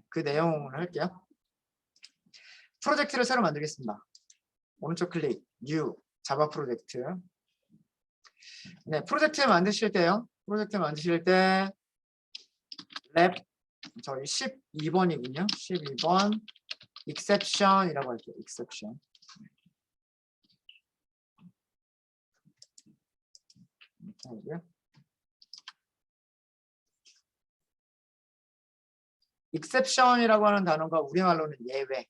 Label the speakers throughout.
Speaker 1: 그 내용을 할게요. 프로젝트를 새로 만들겠습니다. 오른쪽 클릭, New, 자바 프로젝트. 네, 프로젝트 만드실 때요. 프로젝트 만드실 때 랩 저희 12번이군요. 12번 exception이라고 할게요. exception. 이렇게 하고요. exception이라고 하는 단어가 우리말로는 예외,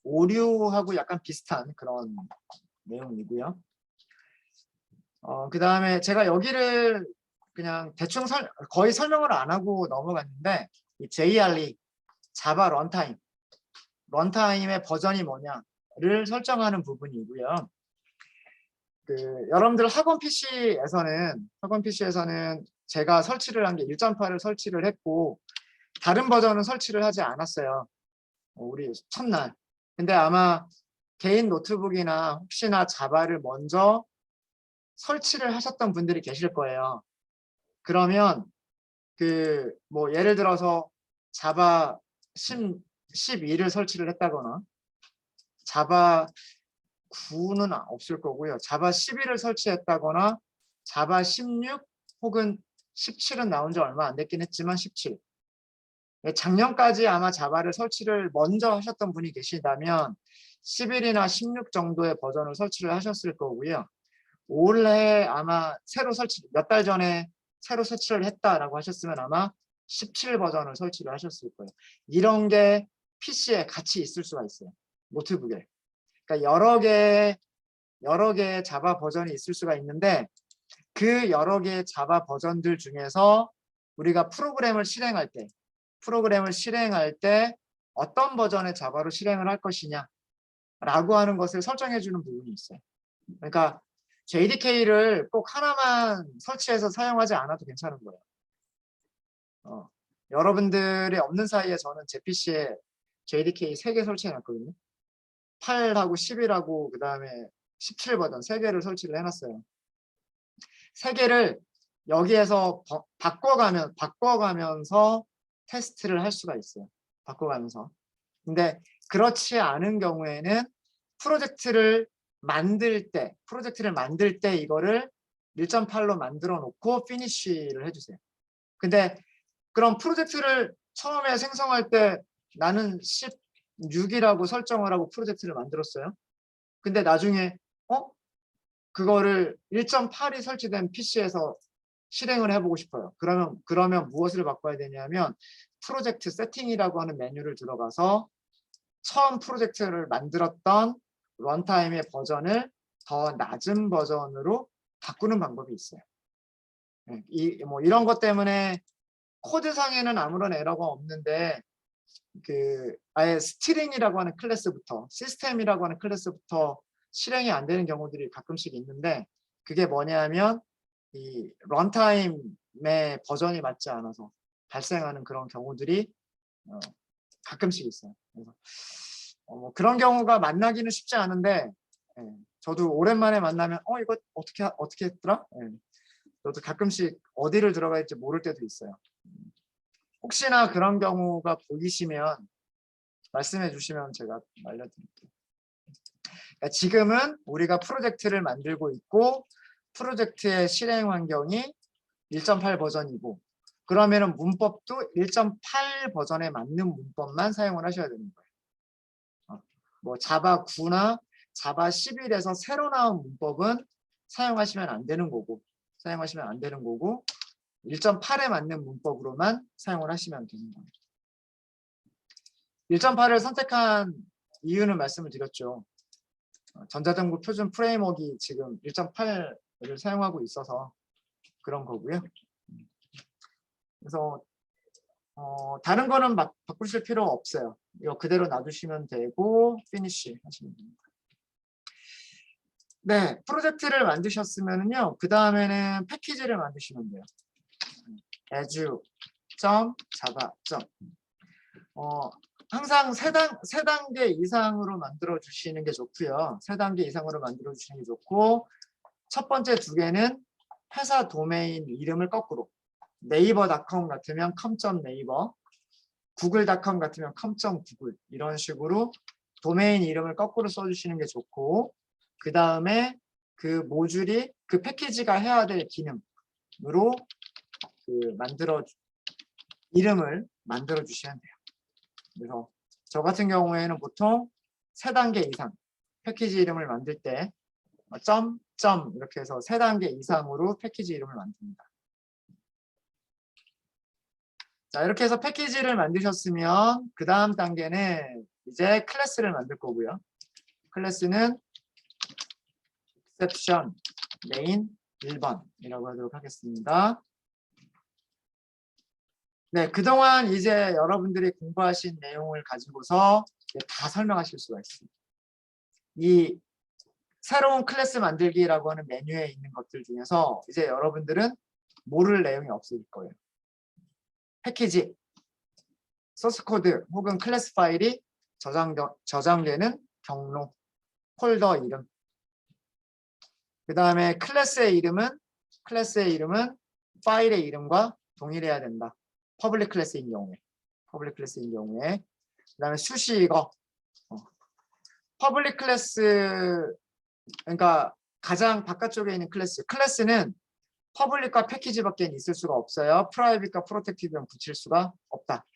Speaker 1: 오류하고 약간 비슷한 그런 내용이고요. 그 다음에 제가 여기를 그냥 대충 거의 설명을 안 하고 넘어갔는데 이 JRE, 자바 런타임의 버전이 뭐냐를 설정하는 부분이고요. 여러분들 학원 PC에서는 제가 설치를 한 게 1.8을 설치를 했고 다른 버전은 설치를 하지 않았어요. 우리 첫날. 근데 아마 개인 노트북이나 혹시나 자바를 먼저 설치를 하셨던 분들이 계실 거예요. 그러면 뭐 예를 들어서 자바 12를 설치를 했다거나 자바 9는 없을 거고요. 자바 11을 설치했다거나 자바 16 혹은 17은 나온 지 얼마 안 됐긴 했지만 17. 작년까지 아마 자바를 설치를 먼저 하셨던 분이 계시다면 11이나 16 정도의 버전을 설치를 하셨을 거고요. 올해 아마 몇 달 전에 새로 설치를 했다라고 하셨으면 아마 17 버전을 설치를 하셨을 거예요. 이런 게 PC에 같이 있을 수가 있어요. 노트북에. 그러니까 여러 개의 자바 버전이 있을 수가 있는데 그 여러 개의 자바 버전들 중에서 우리가 프로그램을 실행할 때 어떤 버전의 자바로 실행을 할 것이냐 라고 하는 것을 설정해 주는 부분이 있어요. 그러니까 JDK를 꼭 하나만 설치해서 사용하지 않아도 괜찮은 거예요. 여러분들이 없는 사이에 저는 제 PC에 JDK 3개 설치해 놨거든요. 8하고 11하고 그 다음에 17 버전 3개를 설치를 해놨어요. 3개를 여기에서 바꿔가면서 테스트를 할 수가 있어요. 바꿔가면서. 근데 그렇지 않은 경우에는 프로젝트를 만들 때 이거를 1.8로 만들어 놓고 피니쉬를 해주세요. 근데 그럼 프로젝트를 처음에 생성할 때 나는 16이라고 설정을 하고 프로젝트를 만들었어요. 근데 나중에 그거를 1.8이 설치된 PC에서 실행을 해보고 싶어요. 그러면 무엇을 바꿔야 되냐면 프로젝트 세팅이라고 하는 메뉴를 들어가서 처음 프로젝트를 만들었던 런타임의 버전을 더 낮은 버전으로 바꾸는 방법이 있어요. 이런 것 때문에 코드상에는 아무런 에러가 없는데 아예 스트링이라고 하는 클래스부터 시스템이라고 하는 클래스부터 실행이 안 되는 경우들이 가끔씩 있는데 그게 뭐냐면 이 런타임의 버전이 맞지 않아서 발생하는 그런 경우들이 가끔씩 있어요. 그래서 그런 경우가 만나기는 쉽지 않은데 저도 오랜만에 만나면 이거 어떻게 했더라? 저도 가끔씩 어디를 들어갈지 모를 때도 있어요. 혹시나 그런 경우가 보이시면 말씀해 주시면 제가 알려드릴게요. 그러니까 지금은 우리가 프로젝트를 만들고 있고 프로젝트의 실행 환경이 1.8 버전이고 그러면은 문법도 1.8 버전에 맞는 문법만 사용을 하셔야 되는 거예요. 뭐 자바 9나 자바 11에서 새로 나온 문법은 사용하시면 안 되는 거고 1.8에 맞는 문법으로만 사용을 하시면 되는 겁니다. 1.8을 선택한 이유는 말씀을 드렸죠. 전자정보 표준 프레임워크가 지금 1.8을 사용하고 있어서 그런 거고요. 그래서 다른 거는 바꾸실 필요 없어요. 이거 그대로 놔두시면 되고 피니쉬 하시면 됩니다. 네, 프로젝트를 만드셨으면요. 그 다음에는 패키지를 만드시면 돼요. as.java. 항상 세 단계 이상으로 만들어 주시는 게 좋고요. 3단계 이상으로 만들어 주시는 게 좋고 첫 번째 2개는 회사 도메인 이름을 거꾸로 네이버.com 같으면 com.naver 구글닷컴 같으면 com.google 이런 식으로 도메인 이름을 거꾸로 써주시는 게 좋고, 그 다음에 그 모듈이 그 패키지가 해야 될 기능으로 이름을 만들어 주시면 돼요. 그래서 저 같은 경우에는 보통 3단계 이상 패키지 이름을 만들 때 점 이렇게 해서 3단계 이상으로 패키지 이름을 만듭니다. 자, 이렇게 해서 패키지를 만드셨으면 그 다음 단계는 이제 클래스를 만들 거고요. 클래스는 exception main 1번이라고 하도록 하겠습니다. 네, 그동안 이제 여러분들이 공부하신 내용을 가지고서 다 설명하실 수가 있습니다. 이 새로운 클래스 만들기라고 하는 메뉴에 있는 것들 중에서 이제 여러분들은 모를 내용이 없을 거예요. 패키지, 소스 코드 혹은 클래스 파일이 저장되는 경로, 폴더 이름. 그 다음에 클래스의 이름은 파일의 이름과 동일해야 된다. 퍼블릭 클래스인 경우에. 그 다음에 수식어. 퍼블릭 클래스, 그러니까 가장 바깥쪽에 있는 클래스는 퍼블릭과 패키지밖에 있을 수가 없어요. 프라이빗과 프로텍티브는 붙일 수가 없다.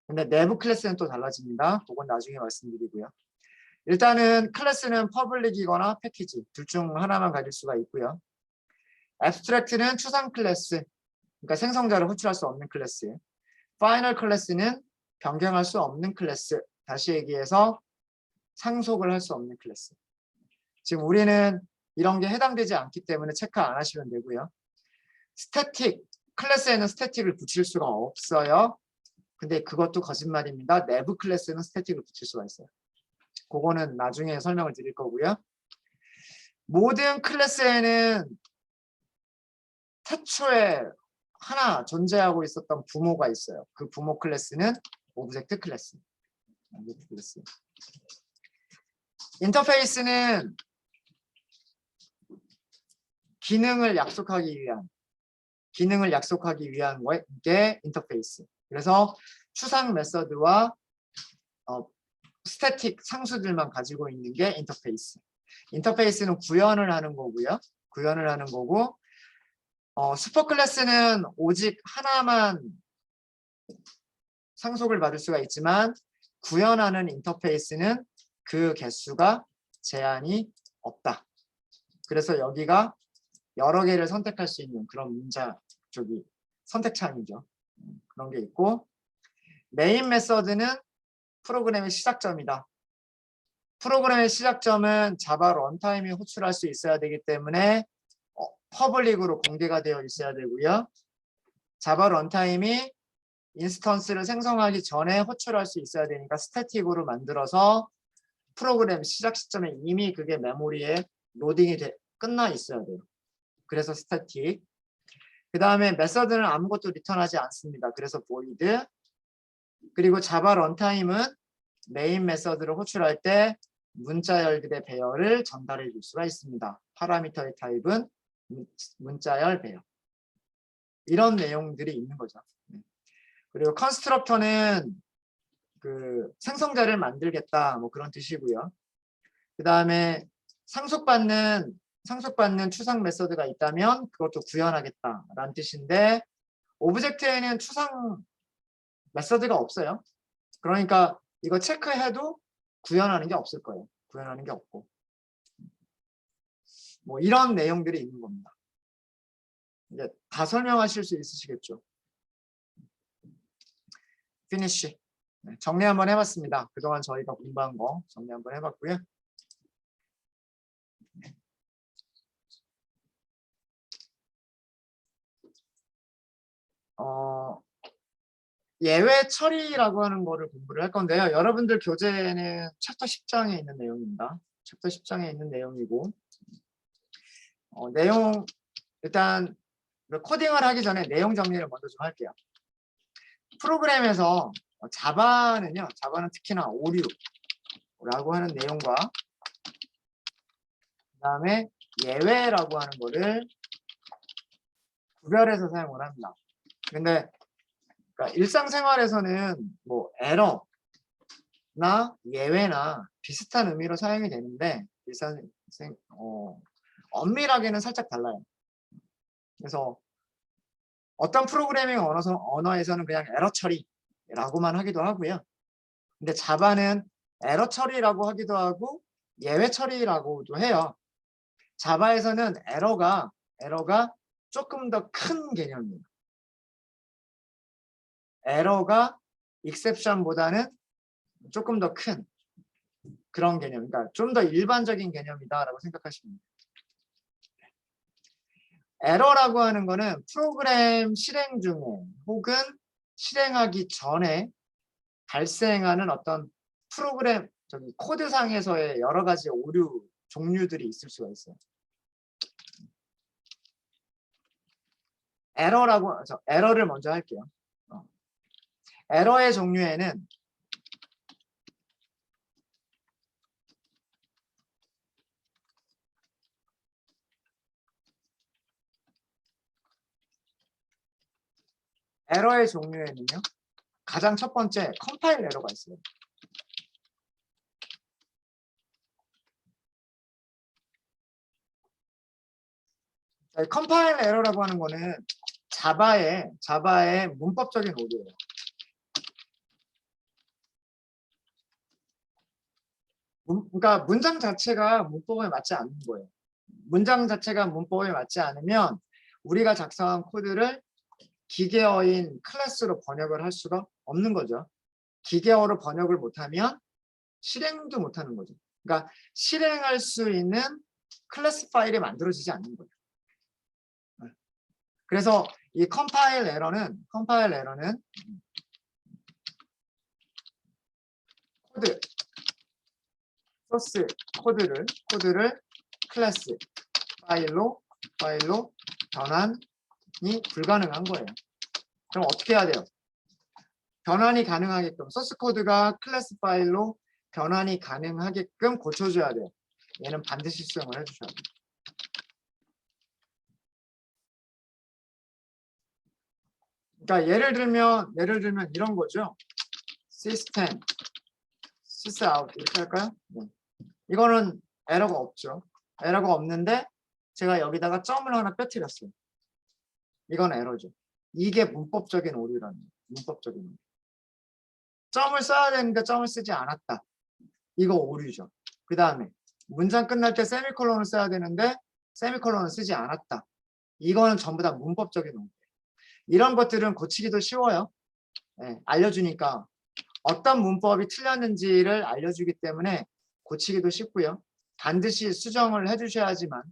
Speaker 1: 근데 내부 클래스는 또 달라집니다. 그건 나중에 말씀드리고요. 일단은 클래스는 퍼블릭이거나 패키지 둘 중 하나만 가질 수가 있고요. 애브스트랙트는 추상 클래스, 그러니까 생성자를 호출할 수 없는 클래스. 파이널 클래스는 변경할 수 없는 클래스. 다시 얘기해서 상속을 할 수 없는 클래스. 지금 우리는 이런 게 해당되지 않기 때문에 체크 안 하시면 되고요. 스태틱, 클래스에는 스태틱을 붙일 수가 없어요. 근데 그것도 거짓말입니다. 내부 클래스는 스태틱을 붙일 수가 있어요. 그거는 나중에 설명을 드릴 거고요. 모든 클래스에는 태초에 하나 존재하고 있었던 부모가 있어요. 그 부모 클래스는 오브젝트 클래스. 인터페이스는 기능을 약속하기 위한 게 인터페이스. 그래서 추상 메서드와 스태틱 상수들만 가지고 있는 게 인터페이스. 인터페이스는 구현을 하는 거고요. 슈퍼 클래스는 오직 하나만 상속을 받을 수가 있지만 구현하는 인터페이스는 그 개수가 제한이 없다. 그래서 여기가 여러 개를 선택할 수 있는 그런 문자 쪽이 선택창이죠. 그런 게 있고, 메인 메서드는 프로그램의 시작점이다. 프로그램의 시작점은 자바 런타임이 호출할 수 있어야 되기 때문에 퍼블릭으로 공개가 되어 있어야 되고요. 자바 런타임이 인스턴스를 생성하기 전에 호출할 수 있어야 되니까 스태틱으로 만들어서 프로그램 시작 시점에 이미 그게 메모리에 로딩이 끝나 있어야 돼요. 그래서 스태틱. 그 다음에 메서드는 아무것도 리턴하지 않습니다. 그래서 void. 그리고 자바 런타임은 메인 메서드를 호출할 때 문자열들의 배열을 전달해 줄 수가 있습니다. 파라미터의 타입은 문자열 배열. 이런 내용들이 있는 거죠. 그리고 컨스트럭터는 그 생성자를 만들겠다 뭐 그런 뜻이고요. 그 다음에 상속받는 추상 메서드가 있다면 그것도 구현하겠다라는 뜻인데, 오브젝트에는 추상 메서드가 없어요. 그러니까 이거 체크해도 구현하는 게 없을 거예요. 구현하는 게 없고. 뭐 이런 내용들이 있는 겁니다. 이제 다 설명하실 수 있으시겠죠. 피니쉬. 정리 한번 해봤습니다. 그동안 저희가 공부한 거 정리 한번 해봤고요. 예외 처리라고 하는 거를 공부를 할 건데요. 여러분들 교재에는 챕터 10장에 있는 내용입니다. 챕터 10장에 있는 내용이고, 내용 일단 코딩을 하기 전에 내용 정리를 먼저 좀 할게요. 프로그램에서 자바는 특히나 오류라고 하는 내용과 그 다음에 예외라고 하는 거를 구별해서 사용을 합니다. 근데 그러니까 일상생활에서는 뭐 에러나 예외나 비슷한 의미로 사용이 되는데 엄밀하게는 살짝 달라요. 그래서 어떤 프로그래밍 언어에서는 그냥 에러 처리라고만 하기도 하고요. 근데 자바는 에러 처리라고 하기도 하고 예외 처리라고도 해요. 자바에서는 에러가 조금 더 큰 개념이에요. 에러가 exception보다는 조금 더 큰 그런 개념, 그러니까 좀 더 일반적인 개념이다라고 생각하시면 돼요. 에러라고 하는 거는 프로그램 실행 중에 혹은 실행하기 전에 발생하는 어떤 프로그램 코드상에서의 여러 가지 오류 종류들이 있을 수가 있어요. 에러를 먼저 할게요. 에러의 종류에는 가장 첫 번째 컴파일 에러가 있어요. 컴파일 에러라고 하는 거는 자바의 문법적인 오류예요. 그러니까 문장 자체가 문법에 맞지 않는 거예요. 문장 자체가 문법에 맞지 않으면 우리가 작성한 코드를 기계어인 클래스로 번역을 할 수가 없는 거죠. 기계어로 번역을 못하면 실행도 못하는 거죠. 그러니까 실행할 수 있는 클래스 파일이 만들어지지 않는 거예요. 그래서 이 컴파일 에러는 소스 코드를 클래스 파일로 변환이 불가능한 거예요. 그럼 어떻게 해야 돼요? 변환이 가능하게끔 소스 코드가 클래스 파일로 변환이 가능하게끔 고쳐줘야 돼요. 얘는 반드시 수정을 해주셔야 돼요. 그러니까 예를 들면 이런 거죠. 시스템 sysout 이렇게 할까요? 네. 이거는 에러가 없죠. 에러가 없는데 제가 여기다가 점을 하나 빼뜨렸어요. 이건 에러죠. 이게 문법적인 오류라는 거예요. 문법적인 오류. 점을 써야 되는데 점을 쓰지 않았다. 이거 오류죠. 그 다음에 문장 끝날 때 세미콜론을 써야 되는데 세미콜론을 쓰지 않았다. 이거는 전부 다 문법적인 오류예요. 이런 것들은 고치기도 쉬워요. 네, 알려주니까 어떤 문법이 틀렸는지를 알려주기 때문에 고치기도 쉽고요. 반드시 수정을 해주셔야지만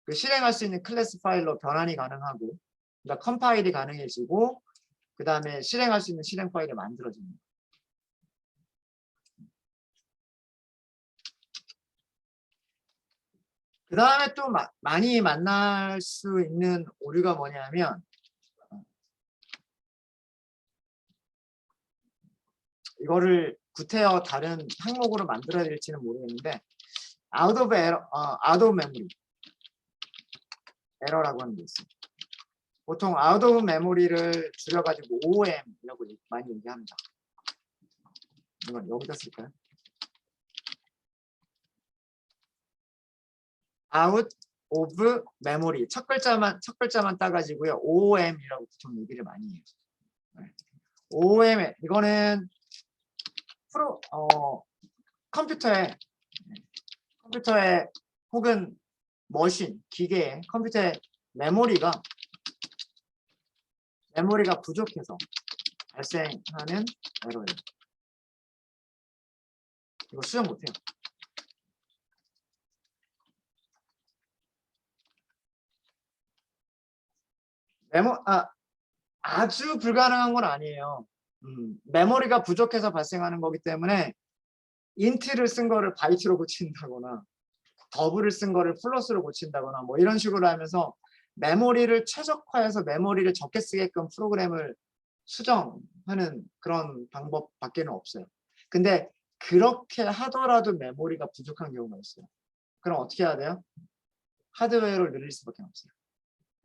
Speaker 1: 그 실행할 수 있는 클래스 파일로 변환이 가능하고 그러니까 컴파일이 가능해지고 그 다음에 실행할 수 있는 실행 파일이 만들어집니다. 그 다음에 또 많이 만날 수 있는 오류가 뭐냐면 이거를 구태여 다른 항목으로 만들어야 될지는 모르겠는데 out of memory 에러라고 하는 게 있어요. 보통 out of memory를 줄여가지고 OM이라고 많이 얘기합니다. 이건 여기다 쓸까요? out of memory 첫 글자만 따가지고요. OM이라고 보통 얘기를 많이 해요. OM 이거는 컴퓨터에 혹은 머신, 기계에 컴퓨터에 메모리가 부족해서 발생하는 에러예요. 이거 수정 못해요. 아주 불가능한 건 아니에요. 메모리가 부족해서 발생하는 거기 때문에 인트를 쓴 거를 바이트로 고친다거나 더블을 쓴 거를 플러스로 고친다거나 뭐 이런 식으로 하면서 메모리를 최적화해서 메모리를 적게 쓰게끔 프로그램을 수정하는 그런 방법밖에는 없어요. 근데 그렇게 하더라도 메모리가 부족한 경우가 있어요. 그럼 어떻게 해야 돼요? 하드웨어를 늘릴 수밖에 없어요.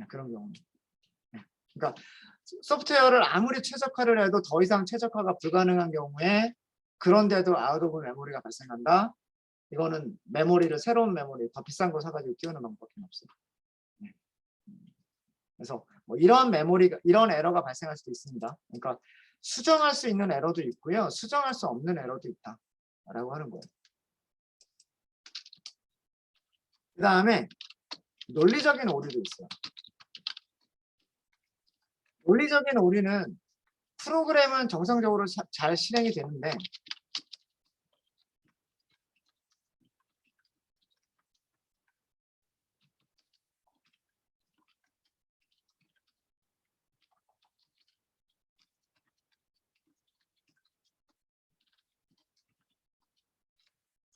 Speaker 1: 그런 경우는. 그러니까 소프트웨어를 아무리 최적화를 해도 더 이상 최적화가 불가능한 경우에 그런데도 아웃 오브 메모리가 발생한다. 이거는 메모리를 새로운 메모리 더 비싼 거 사가지고 끼우는 방법밖에 없어요. 네. 그래서 뭐 이런 메모리가 이런 에러가 발생할 수도 있습니다. 그러니까 수정할 수 있는 에러도 있고요, 수정할 수 없는 에러도 있다라고 하는 거예요. 그 다음에 논리적인 오류도 있어요. 논리적인 오류는 프로그램은 정상적으로 잘 실행이 되는데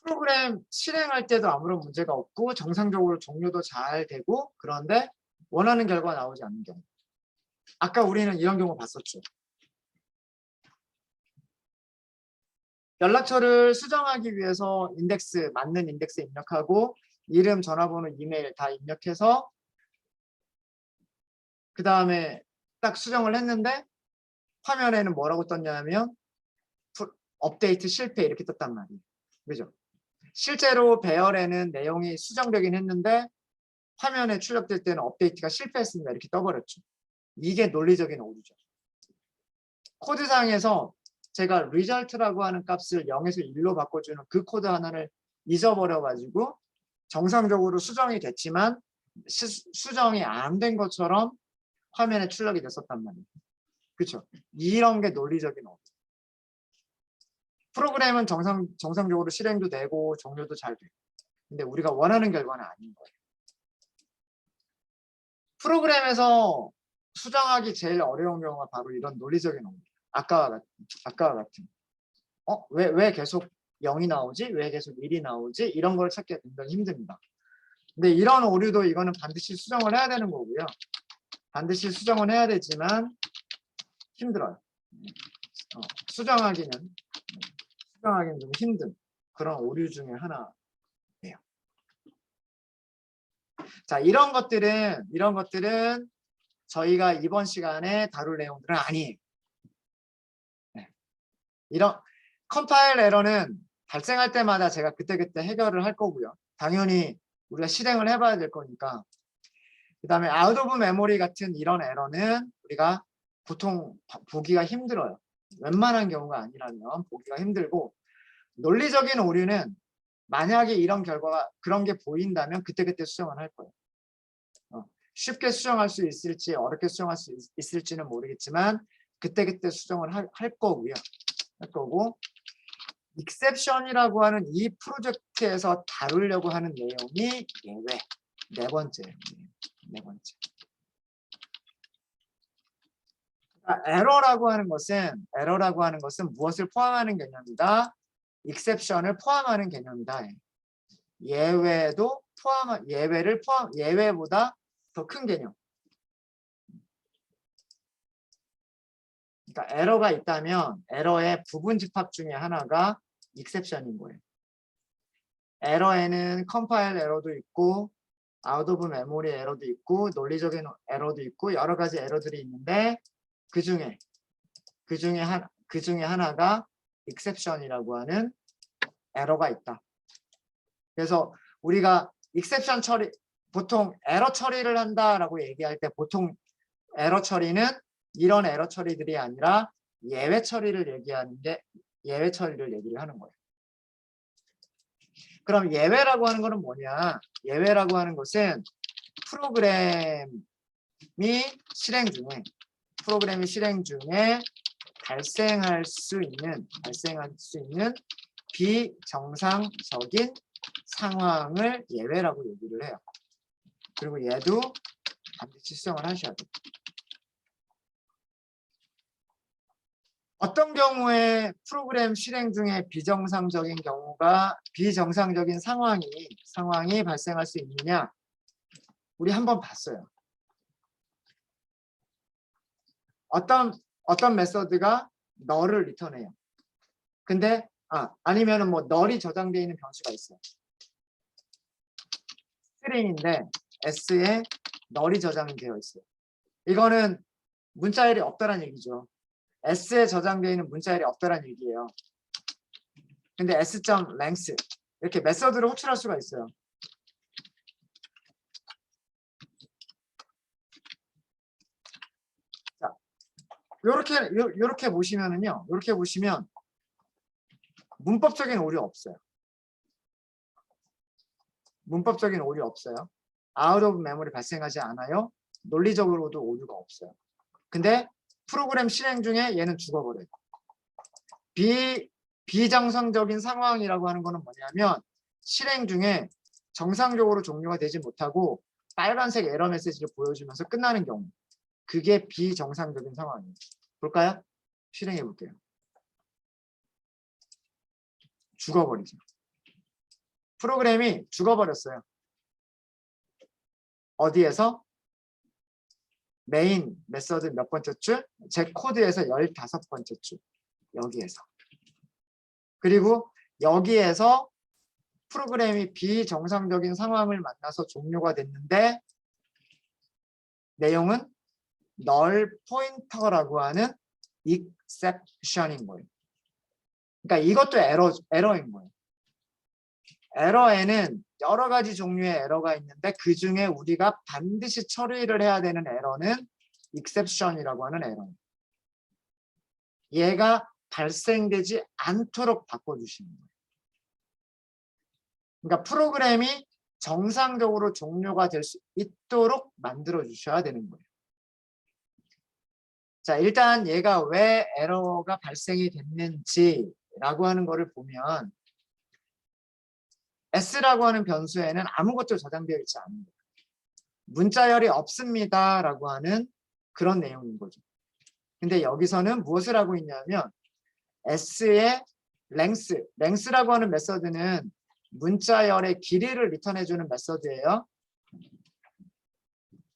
Speaker 1: 프로그램 실행할 때도 아무런 문제가 없고 정상적으로 종료도 잘 되고 그런데 원하는 결과가 나오지 않는 경우. 아까 우리는 이런 경우 봤었죠. 연락처를 수정하기 위해서 인덱스, 맞는 인덱스 입력하고 이름, 전화번호, 이메일 다 입력해서 그 다음에 딱 수정을 했는데 화면에는 뭐라고 떴냐면 업데이트 실패 이렇게 떴단 말이에요. 그죠? 실제로 배열에는 내용이 수정되긴 했는데 화면에 출력될 때는 업데이트가 실패했습니다. 이렇게 떠버렸죠. 이게 논리적인 오류죠. 코드상에서 제가 result라고 하는 값을 0에서 1로 바꿔주는 그 코드 하나를 잊어버려가지고 정상적으로 수정이 됐지만 수정이 안 된 것처럼 화면에 출력이 됐었단 말이에요. 그렇죠? 이런 게 논리적인 오류. 프로그램은 정상적으로 실행도 되고 종료도 잘 돼요. 근데 우리가 원하는 결과는 아닌 거예요. 프로그램에서 수정하기 제일 어려운 경우가 바로 이런 논리적인 오류. 아까와 같은. 왜 계속 0이 나오지? 왜 계속 1이 나오지? 이런 걸 찾기가 굉장히 힘듭니다. 근데 이런 오류도 이거는 반드시 수정을 해야 되는 거고요. 반드시 수정은 해야 되지만 힘들어요. 수정하기는 좀 힘든 그런 오류 중에 하나예요. 자, 이런 것들은 저희가 이번 시간에 다룰 내용들은 아니에요. 네. 이런 컴파일 에러는 발생할 때마다 제가 그때그때 해결을 할 거고요. 당연히 우리가 실행을 해봐야 될 거니까. 그 다음에 아웃 오브 메모리 같은 이런 에러는 우리가 보통 보기가 힘들어요. 웬만한 경우가 아니라면 보기가 힘들고, 논리적인 오류는 만약에 이런 결과가 그런 게 보인다면 그때그때 수정을 할 거예요. 쉽게 수정할 수 있을지 어렵게 수정할 수 있을지는 모르겠지만 그때그때 수정을 할 거고요. 할 거고, 익셉션이라고 하는 이 프로젝트에서 다루려고 하는 내용이 예외. 네 번째예요. 네 번째. 에러라고 하는 것은 무엇을 포함하는 개념이다? 익셉션을 포함하는 개념이다. 예외보다 더 큰 개념. 그러니까 에러가 있다면 에러의 부분 집합 중에 하나가 익셉션인 거예요. 에러에는 컴파일 에러도 있고 아웃 오브 메모리 에러도 있고 논리적인 에러도 있고 여러 가지 에러들이 있는데 그 중에 하나가 익셉션이라고 하는 에러가 있다. 그래서 우리가 익셉션 처리, 보통 에러 처리를 한다라고 얘기할 때 보통 에러 처리는 이런 에러 처리들이 아니라 예외 처리를 얘기를 하는 거예요. 그럼 예외라고 하는 것은 뭐냐? 예외라고 하는 것은 프로그램이 실행 중에 발생할 수 있는 비정상적인 상황을 예외라고 얘기를 해요. 그리고 얘도 반드시 수정을 하셔야 돼요. 어떤 경우에 프로그램 실행 중에 비정상적인 상황이 발생할 수 있느냐? 우리 한번 봤어요. 어떤 메서드가 널을 리턴해요. 근데 아니면은 뭐 널이 저장되어 있는 변수가 있어요. 스트링인데 S에 널이 저장이 되어 있어요. 이거는 문자열이 없다는 얘기죠. S에 저장되어 있는 문자열이 없다는 얘기예요. 근데 S.length 이렇게 메서드를 호출할 수가 있어요. 자, 요렇게 보시면은요. 요렇게 보시면 문법적인 오류 없어요. 문법적인 오류 없어요. out of memory 발생하지 않아요. 논리적으로도 오류가 없어요. 근데 프로그램 실행 중에 얘는 죽어버려요. 비정상적인 상황이라고 하는 거는 뭐냐면 실행 중에 정상적으로 종료가 되지 못하고 빨간색 에러 메시지를 보여주면서 끝나는 경우. 그게 비정상적인 상황이에요. 볼까요? 실행해 볼게요. 죽어버리죠. 프로그램이 죽어버렸어요. 어디에서? 메인 메서드 몇 번째 줄? 제 코드에서 15번째 줄. 여기에서. 그리고 여기에서 프로그램이 비정상적인 상황을 만나서 종료가 됐는데 내용은 null pointer라고 하는 exception인 거예요. 그러니까 이것도 에러인 거예요. 에러에는 여러 가지 종류의 에러가 있는데 그 중에 우리가 반드시 처리를 해야 되는 에러는 exception이라고 하는 에러예요. 얘가 발생되지 않도록 바꿔주시는 거예요. 그러니까 프로그램이 정상적으로 종료가 될 수 있도록 만들어 주셔야 되는 거예요. 자, 일단 얘가 왜 에러가 발생이 됐는지라고 하는 거를 보면 S라고 하는 변수에는 아무것도 저장되어 있지 않습니다. 문자열이 없습니다 라고 하는 그런 내용인 거죠. 근데 여기서는 무엇을 하고 있냐면 S의 length라고 하는 메서드는 문자열의 길이를 리턴해주는 메서드예요.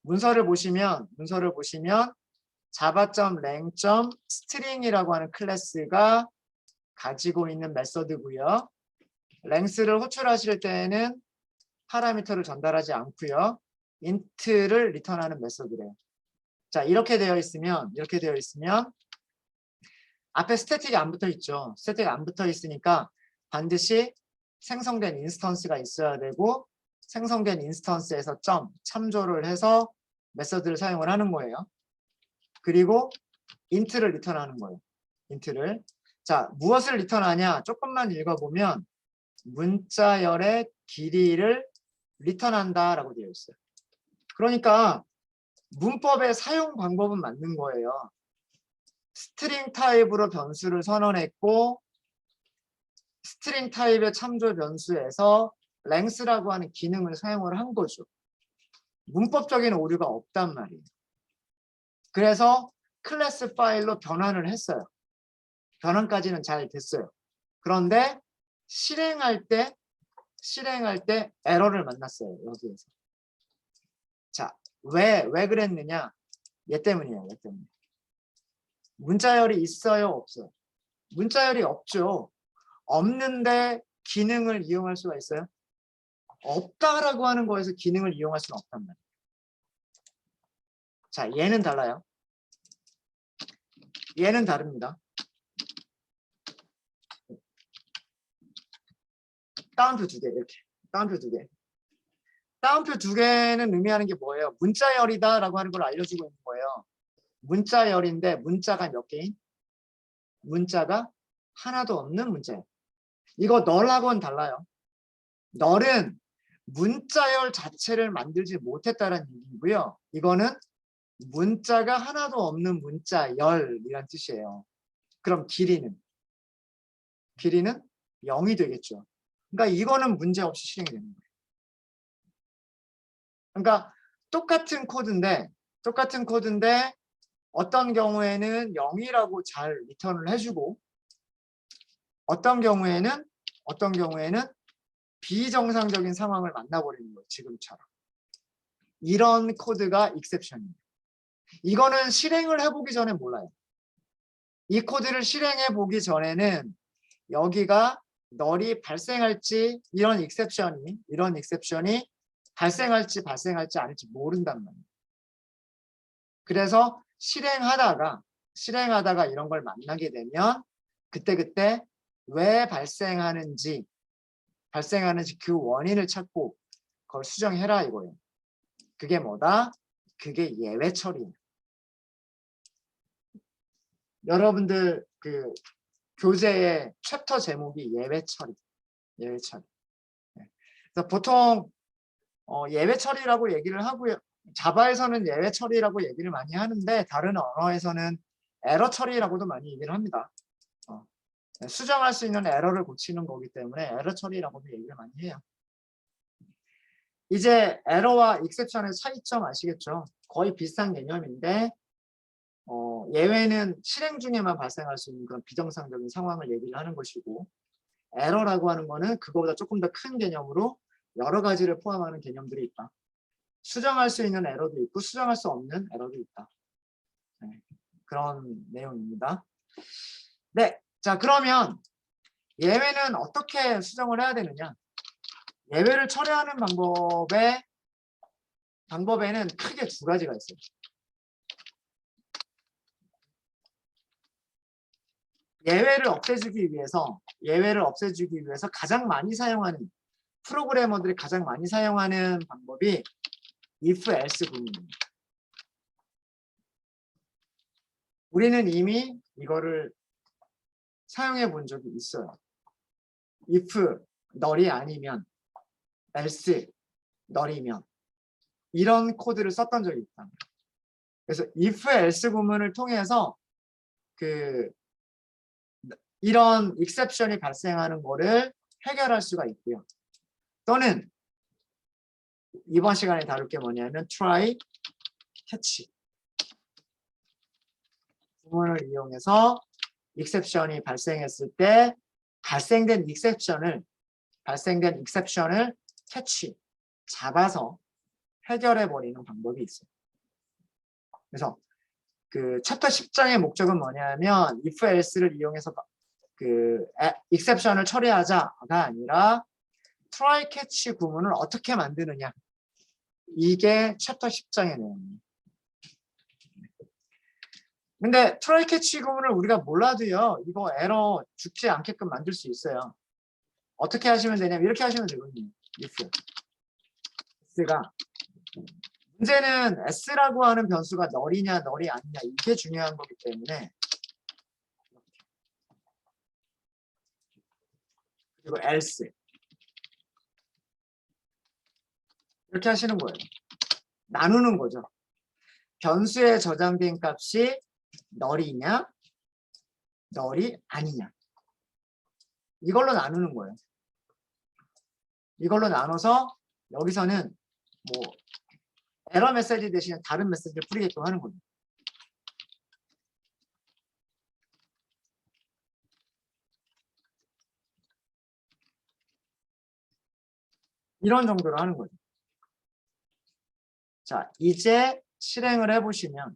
Speaker 1: 문서를 보시면 java.len.string이라고 하는 클래스가 가지고 있는 메서드고요. length를 호출하실 때에는 파라미터를 전달하지 않고요. int를 리턴하는 메서드래요. 자, 이렇게 되어 있으면 앞에 스태틱이 안 붙어 있죠. 스태틱이 안 붙어 있으니까 반드시 생성된 인스턴스가 있어야 되고 생성된 인스턴스에서 참조를 해서 메서드를 사용을 하는 거예요. 그리고 int를 리턴하는 거예요. int를. 자, 무엇을 리턴하냐? 조금만 읽어보면 문자열의 길이를 리턴한다라고 되어 있어요. 그러니까 문법의 사용 방법은 맞는 거예요. 스트링 타입으로 변수를 선언했고 스트링 타입의 참조 변수에서 length라고 하는 기능을 사용을 한 거죠. 문법적인 오류가 없단 말이에요. 그래서 클래스 파일로 변환을 했어요. 변환까지는 잘 됐어요. 그런데 실행할 때 에러를 만났어요. 여기에서. 자, 왜 그랬느냐? 얘 때문이에요. 얘 때문에. 문자열이 있어요? 없어요? 문자열이 없죠. 없는데 기능을 이용할 수가 있어요? 없다라고 하는 거에서 기능을 이용할 수는 없단 말이에요. 자, 얘는 달라요. 얘는 다릅니다. 따옴표 2개 이렇게. 따옴표 2개. 따옴표 2개는 의미하는 게 뭐예요? 문자열이다라고 하는 걸 알려주고 있는 거예요. 문자열인데 문자가 몇 개인? 문자가 하나도 없는 문자예요. 이거 널하고는 달라요. 널은 문자열 자체를 만들지 못했다는 얘기고요. 이거는 문자가 하나도 없는 문자열이란 뜻이에요. 그럼 길이는 0이 되겠죠. 그러니까 이거는 문제없이 실행이 되는 거예요. 그러니까 똑같은 코드인데 어떤 경우에는 0이라고 잘 리턴을 해주고 어떤 경우에는 비정상적인 상황을 만나버리는 거예요. 지금처럼. 이런 코드가 익셉션이에요. 이거는 실행을 해보기 전에 몰라요. 이 코드를 실행해 보기 전에는 여기가 널이 발생할지 이런 익셉션이 발생할지 않을지 모른단 말이에요. 그래서 실행하다가 이런 걸 만나게 되면 그때 왜 발생하는지 그 원인을 찾고 그걸 수정해라 이거예요. 그게 뭐다? 그게 예외 처리예요. 여러분들 그 교재의 챕터 제목이 예외 처리. 네. 그래서 보통 예외 처리라고 얘기를 하고요. 자바에서는 예외 처리라고 얘기를 많이 하는데 다른 언어에서는 에러 처리라고도 많이 얘기를 합니다. 수정할 수 있는 에러를 고치는 거기 때문에 에러 처리라고도 얘기를 많이 해요. 이제 에러와 익셉션의 차이점 아시겠죠? 거의 비슷한 개념인데 예외는 실행 중에만 발생할 수 있는 그런 비정상적인 상황을 얘기를 하는 것이고 에러라고 하는 거는 그거보다 조금 더 큰 개념으로 여러 가지를 포함하는 개념들이 있다. 수정할 수 있는 에러도 있고 수정할 수 없는 에러도 있다. 네, 그런 내용입니다. 네, 자 그러면 예외는 어떻게 수정을 해야 되느냐? 예외를 처리하는 방법에는 크게 두 가지가 있어요. 예외를 없애주기 위해서 가장 많이 사용하는 프로그래머들이 가장 많이 사용하는 방법이 if else 구문입니다. 우리는 이미 이거를 사용해 본 적이 있어요. if 널이 아니면 else 널이면 이런 코드를 썼던 적이 있다. 그래서 if else 구문을 통해서 이런 exception이 발생하는 거를 해결할 수가 있고요. 또는 이번 시간에 다룰 게 뭐냐면 try, catch 구문을 이용해서 exception이 발생했을 때 발생된 exception을 catch, 잡아서 해결해 버리는 방법이 있어요. 그래서 그 챕터 10장의 목적은 뭐냐면 if else를 이용해서 exception을 처리하자가 아니라 try catch 구문을 어떻게 만드느냐, 이게 챕터 10장의 내용이에요. 근데 try catch 구문을 우리가 몰라도요 이거 에러 죽지 않게끔 만들 수 있어요. 어떻게 하시면 되냐면 이렇게 하시면 되거든요. s가 문제는 s라고 하는 변수가 널이냐 널이 아니냐 이게 중요한 거기 때문에 그리고 else 이렇게 하시는 거예요. 나누는 거죠. 변수에 저장된 값이 널이냐 널이 아니냐 이걸로 나누는 거예요. 이걸로 나눠서 여기서는 뭐 에러 메시지 대신에 다른 메시지를 뿌리게끔 하는 거예요. 이런 정도로 하는 거죠. 자, 이제 실행을 해보시면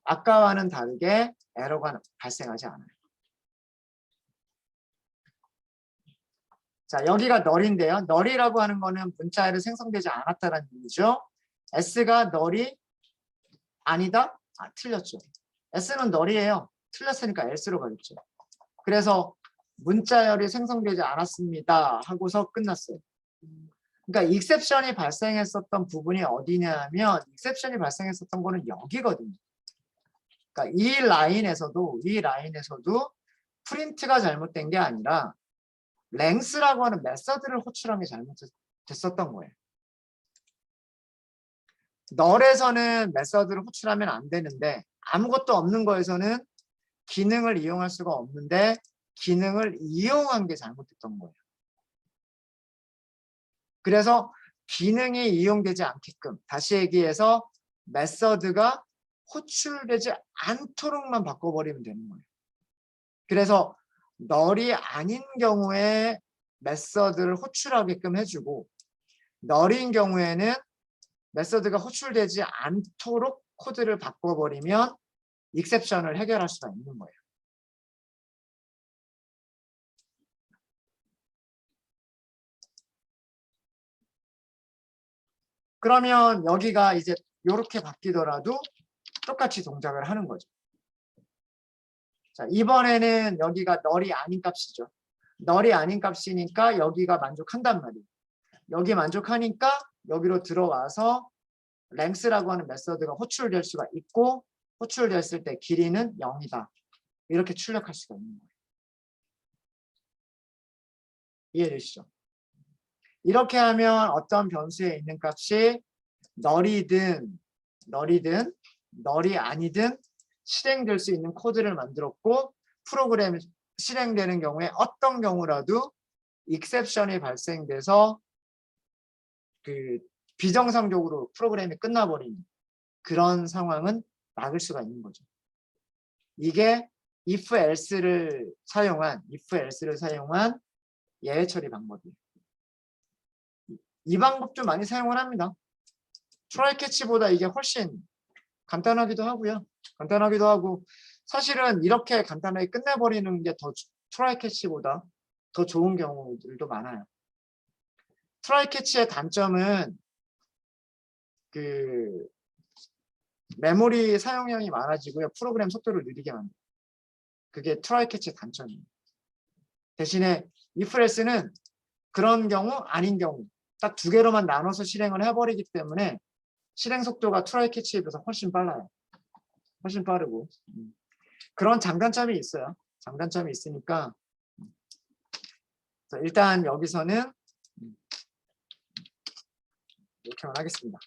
Speaker 1: 아까와는 다르게 에러가 발생하지 않아요. 자, 여기가 널인데요. 널이라고 하는 거는 문자열이 생성되지 않았다는 얘기죠. S가 널이 아니다? 틀렸죠. S는 널이에요. 틀렸으니까 else로 가겠죠. 그래서 문자열이 생성되지 않았습니다 하고서 끝났어요. 그러니까 익셉션이 발생했었던 부분이 어디냐면 익셉션이 발생했었던 거는 여기거든요. 그러니까 이 라인에서도 프린트가 잘못된 게 아니라 랭스라고 하는 메서드를 호출한 게 잘못됐었던 거예요. 널에서는 메서드를 호출하면 안 되는데 아무것도 없는 거에서는 기능을 이용할 수가 없는데 기능을 이용한 게 잘못됐던 거예요. 그래서 기능이 이용되지 않게끔 다시 얘기해서 메서드가 호출되지 않도록만 바꿔버리면 되는 거예요. 그래서 널이 아닌 경우에 메서드를 호출하게끔 해주고 널인 경우에는 메서드가 호출되지 않도록 코드를 바꿔버리면 익셉션을 해결할 수가 있는 거예요. 그러면 여기가 이제 이렇게 바뀌더라도 똑같이 동작을 하는 거죠. 자, 이번에는 여기가 널이 아닌 값이죠. 널이 아닌 값이니까 여기가 만족한단 말이에요. 여기 만족하니까 여기로 들어와서 length라고 하는 메서드가 호출될 수가 있고, 호출됐을 때 길이는 0이다. 이렇게 출력할 수가 있는 거예요. 이해되시죠? 이렇게 하면 어떤 변수에 있는 값이 널이든 널이 아니든 실행될 수 있는 코드를 만들었고, 프로그램이 실행되는 경우에 어떤 경우라도 익셉션이 발생돼서 그 비정상적으로 프로그램이 끝나버리는 그런 상황은 막을 수가 있는 거죠. 이게 if else를 사용한 예외 처리 방법이에요. 이 방법도 많이 사용을 합니다. 트라이 캐치보다 이게 훨씬 간단하기도 하고요. 간단하기도 하고, 사실은 이렇게 간단하게 끝내버리는 게 더 트라이 캐치보다 더 좋은 경우들도 많아요. 트라이 캐치의 단점은 그 메모리 사용량이 많아지고요. 프로그램 속도를 느리게 만들어요. 그게 트라이 캐치의 단점이에요. 대신에 if else는 그런 경우 아닌 경우 딱 두 개로만 나눠서 실행을 해버리기 때문에 실행 속도가 트라이 캐치에 비해서 훨씬 빨라요. 훨씬 빠르고. 그런 장단점이 있어요. 장단점이 있으니까 일단 여기서는 이렇게만 하겠습니다.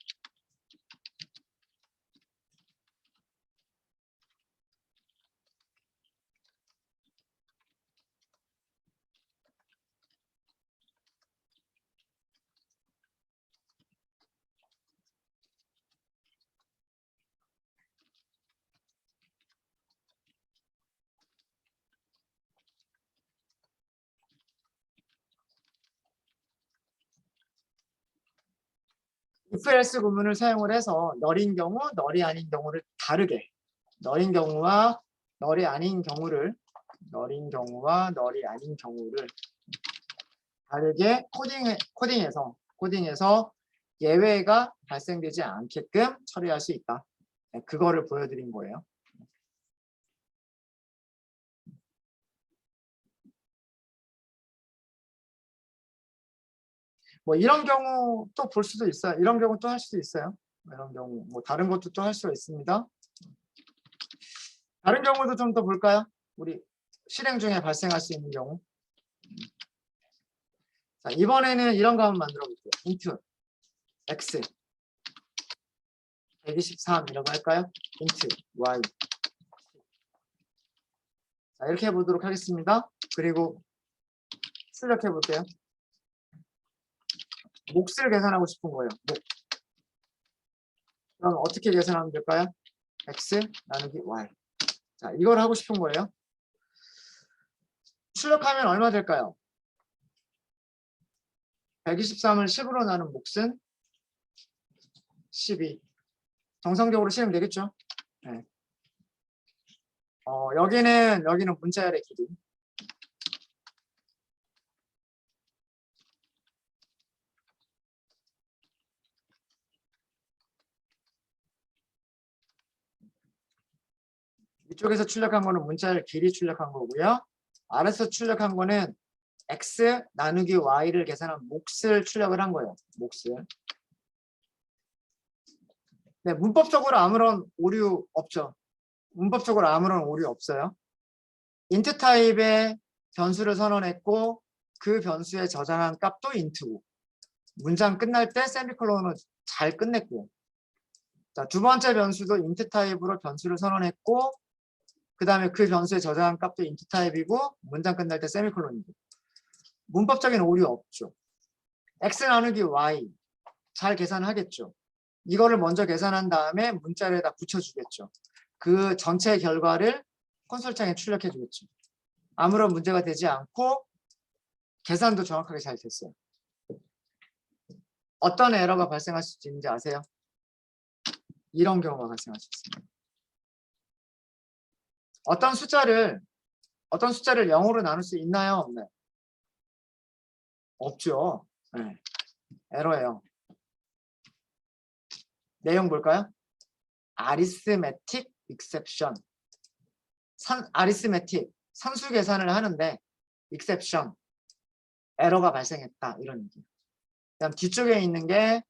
Speaker 1: if else 구문을 사용을 해서 널인 경우, 널이 아닌 경우를 다르게, 널인 경우와 널이 아닌 경우를 다르게 코딩해서 예외가 발생되지 않게끔 처리할 수 있다. 네, 그거를 보여드린 거예요. 뭐 이런 경우 또 볼 수도 있어요. 이런 경우 또 할 수도 있어요. 이런 경우 뭐 다른 것도 또 할 수가 있습니다. 다른 경우도 좀 더 볼까요? 우리 실행 중에 발생할 수 있는 경우. 자, 이번에는 이런 거 한번 만들어 볼게요. int x 123이라고 할까요? int y. 자, 이렇게 해보도록 하겠습니다. 그리고 출력해 볼게요. 몫을 계산하고 싶은 거예요. 몫. 그럼 어떻게 계산하면 될까요? x 나누기 y. 자, 이걸 하고 싶은 거예요. 출력하면 얼마 될까요? 123을 10으로 나눈 몫은 12. 정상적으로 실행되겠죠? 네. 여기는 문자열의 길이. 이쪽에서 출력한 거는 문자열 길이 출력한 거고요. 아래서 출력한 거는 x 나누기 y를 계산한 몫을 출력을 한 거예요. 몫을. 네, 문법적으로 아무런 오류 없죠. 문법적으로 아무런 오류 없어요. int 타입의 변수를 선언했고 그 변수에 저장한 값도 int고 문장 끝날 때 세미콜론을 잘 끝냈고, 자, 두 번째 변수도 int 타입으로 변수를 선언했고 그 다음에 그 변수에 저장한 값도 int 타입이고 문장 끝날 때 세미콜론이고, 문법적인 오류 없죠. x 나누기 y 잘 계산하겠죠. 이거를 먼저 계산한 다음에 문자에다 붙여주겠죠. 그 전체 결과를 콘솔창에 출력해 주겠죠. 아무런 문제가 되지 않고 계산도 정확하게 잘 됐어요. 어떤 에러가 발생할 수 있는지 아세요? 이런 경우가 발생할 수 있습니다. 어떤 숫자를 0으로 나눌 수 있나요? 없나요? 없죠. 네. 에러예요. 내용 볼까요? arithmetic exception. arithmetic, 산수 계산을 하는데 exception, 에러가 발생했다. 이런 얘기예요. 그다음 뒤쪽에 있는 게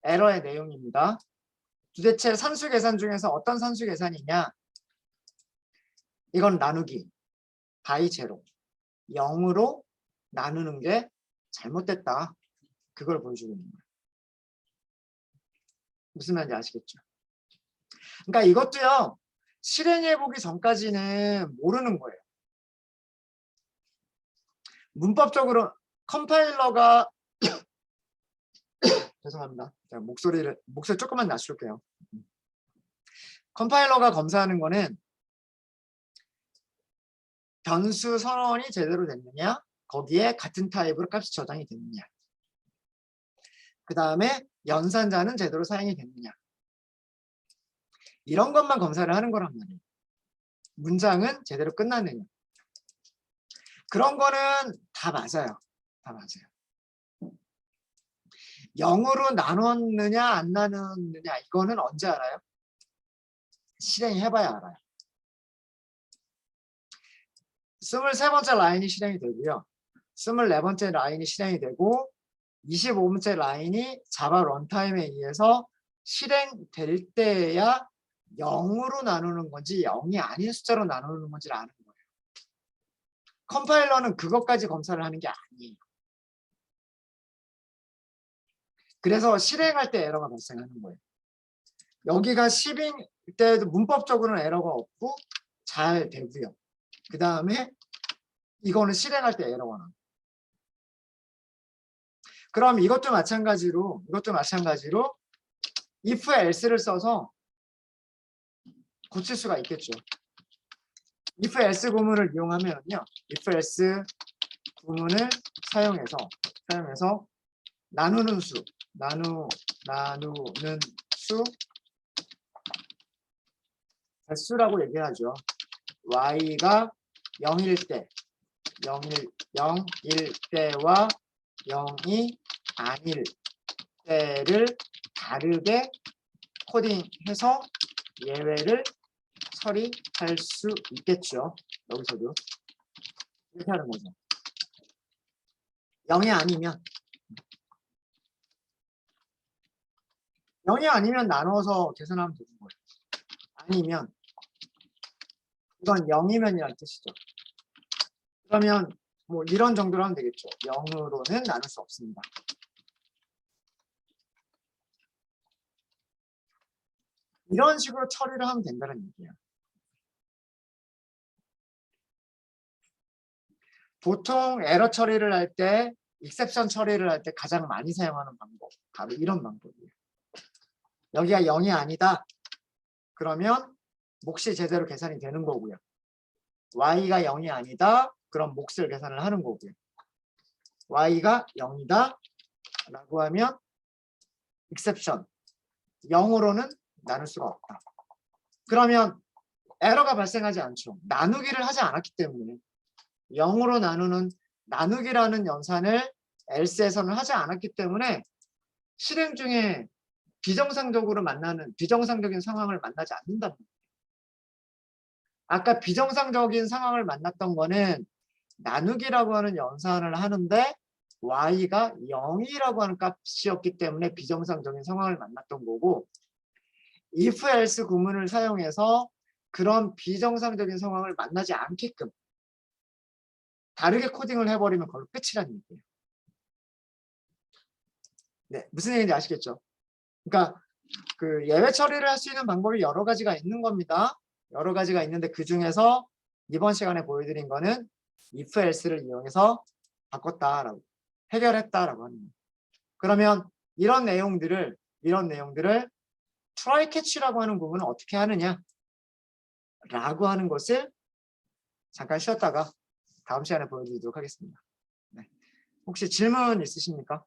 Speaker 1: 에러의 내용입니다. 도대체 산수 계산 중에서 어떤 산수 계산이냐? 이건 나누기, 바이 제로, 0으로 나누는 게 잘못됐다. 그걸 보여주고 있는 거예요. 무슨 말인지 아시겠죠? 그러니까 이것도요, 실행해보기 전까지는 모르는 거예요. 문법적으로 컴파일러가 죄송합니다. 제가 목소리 조금만 낮출게요. 컴파일러가 검사하는 거는 변수 선언이 제대로 됐느냐, 거기에 같은 타입으로 값이 저장이 됐느냐, 그 다음에 연산자는 제대로 사용이 됐느냐, 이런 것만 검사를 하는 거란 말이에요. 문장은 제대로 끝났느냐. 그런 거는 다 맞아요. 다 맞아요. 0으로 나눴느냐 안 나눴느냐 이거는 언제 알아요? 실행해봐야 알아요. 23번째 라인이 실행이 되고요. 24번째 라인이 실행이 되고 25번째 라인이 자바 런타임에 의해서 실행될 때야 0으로 나누는 건지 0이 아닌 숫자로 나누는 건지를 아는 거예요. 컴파일러는 그것까지 검사를 하는 게 아니에요. 그래서 실행할 때 에러가 발생하는 거예요. 여기가 10인 때도 문법적으로는 에러가 없고 잘 되고요. 그 다음에 이거는 실행할 때 에러가 나요. 그럼 이것도 마찬가지로 if else를 써서 고칠 수가 있겠죠. if else 구문을 이용하면요, if else 구문을 사용해서 나누는 수, 나누는 수, 개수라고 얘기하죠. y가 0일 때, 0일 때와 0이 아닐 때를 다르게 코딩해서 예외를 처리할 수 있겠죠. 여기서도 이렇게 하는 거죠. 0이 아니면 나눠서 계산하면 되는 거예요. 아니면 이건 0이면이라는 뜻이죠. 그러면 뭐 이런 정도로 하면 되겠죠. 0으로는 나눌 수 없습니다. 이런 식으로 처리를 하면 된다는 얘기예요. 보통 에러 처리를 할 때, 익셉션 처리를 할 때 가장 많이 사용하는 방법, 바로 이런 방법이에요. 여기가 0이 아니다. 그러면 몫이 제대로 계산이 되는 거고요. y가 0이 아니다. 그럼 몫을 계산을 하는 거고요. y가 0이다 라고 하면 exception, 0으로는 나눌 수가 없다. 그러면 에러가 발생하지 않죠. 나누기를 하지 않았기 때문에. 0으로 나누는 나누기라는 연산을 else에서는 하지 않았기 때문에 실행 중에 비정상적인 상황을 만나지 않는다는 거예요. 아까 비정상적인 상황을 만났던 거는 나누기라고 하는 연산을 하는데 y가 0이라고 하는 값이었기 때문에 비정상적인 상황을 만났던 거고, if else 구문을 사용해서 그런 비정상적인 상황을 만나지 않게끔 다르게 코딩을 해버리면 그걸로 끝이라는 얘기예요. 네, 무슨 얘기인지 아시겠죠? 그러니까 그 예외 처리를 할 수 있는 방법이 여러 가지가 있는 겁니다. 여러 가지가 있는데 그 중에서 이번 시간에 보여드린 거는 if else를 이용해서 바꿨다라고, 해결했다라고 하는 거예요. 그러면 이런 내용들을 try catch라고 하는 부분은 어떻게 하느냐 라고 하는 것을 잠깐 쉬었다가 다음 시간에 보여드리도록 하겠습니다. 네. 혹시 질문 있으십니까?